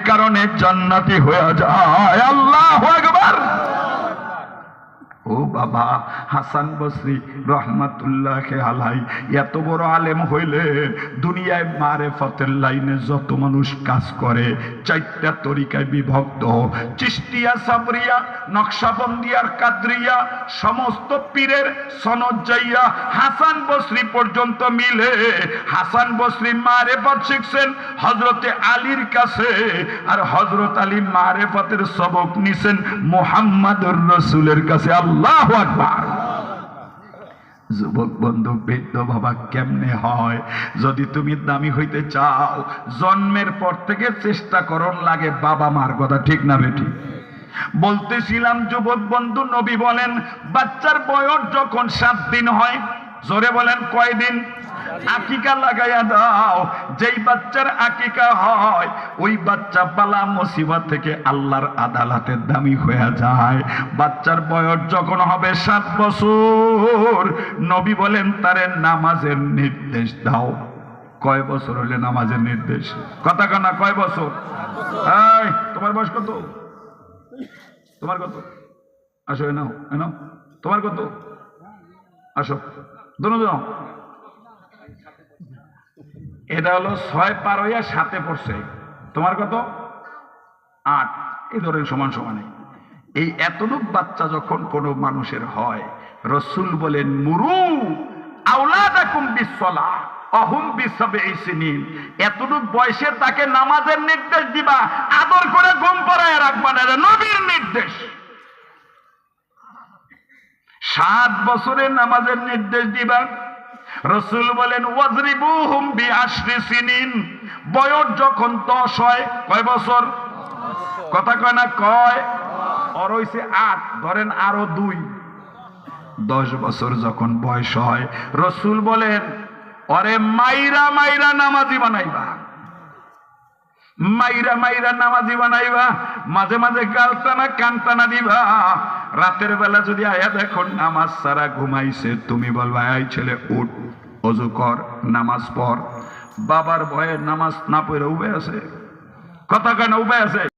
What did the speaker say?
কারণে জান্নাতি হয়ে যায়। আল্লাহু আকবার। ও বাবা, হাসান বসরি রহমাতুল্লাহ আলাই এত বড় আলেম হইলে দুনিয়ায় মারেফতের লাইনে যত মানুষ কাজ করে চারটা তরিকায় বিভক্ত। চিশতিয়া, সাবরিয়া, নকশবন্দিয়ার, কাদরিয়া, সমস্ত পীরের সনদ যাইয়া হাসান বসরি পর্যন্ত মিলে। হাসান বসরি মারেফত শিখছেন হযরতে আলীর কাছে, আর হযরত আলী মারেফতের সবক নিছেন মুহাম্মাদুর রাসূলের কাছে। আল্লাহু আকবার। যুবক বন্ধু, বৃদ্ধ বাবা, কেমনে হয়? যদি তুমি দামি হইতে চাও জন্মের পর থেকে চেষ্টা করন লাগে বাবা মার কথা, ঠিক না বেটি? বলতেছিলাম যুবক বন্ধু, নবী বলেন বাচ্চার বয়স যখন 7 দিন হয়, জোরে বলেন কয়দিন? আকিকা লাগাইয়া দাও। যেই বাচ্চার আকিকা হয় ওই বাচ্চা বালা মুসিবত থেকে আল্লাহর আদালতে দামি হয়ে যায়। বাচ্চার বয়স যখন হবে 7 বছর, নবী বলেন তারে নামাজের নির্দেশ দাও। কয় বছর হলে নামাজের নির্দেশ? কথা কানা, কয় বছর? এই তোমার বয়স কত? তোমার কত? আসো, এনাও এনাও। তোমার কত? আসো, দোনো দোনো। এটা হলো 6 পার হইয়া 7-এ পড়ছে। তোমার কত? 8। এই ধরেন সমান সমানে। এই এতটুক বাচ্চা যখন কোনো মানুষের হয়, রাসূল বলেন মুরু আওলাদাকুম বিসসালাহ আহুম বিসাবঈ সিনিন। এতটুক বয়সে তাকে নামাজের নির্দেশ দিবা, আদর করে ঘুম পাড়ায় রাখবা না, নবীর নির্দেশ। 7 বছরে নামাজের নির্দেশ দিবা। রাসূল বলেন ওয়াজরিবুহুম বিআশরি সিনিন। বয়স যখন 10 হয়, কয় বছর? কথা কয় না, কয়? আর হইছে 8, ধরেন আরো 2। 10 বছর যখন বয়স হয়, রাসূল বলেন ওরে মাইরা মাইরা নামাজি বানাইবা। মাইরা মাইরা নামাজি বানাইবা। মাঝে মাঝে গালটানা কানটানা দিবা। রাতের বেলা যদি আয়া দেখো নামাজ ছাড়া ঘুমাইছে, তুমি বলবা এই ছেলে উঠ, ওযু কর, নামাজ পড়। বাবার ভয়ে নামাজ না পড়ে উবে আছে। কথা কেন উবে আছে?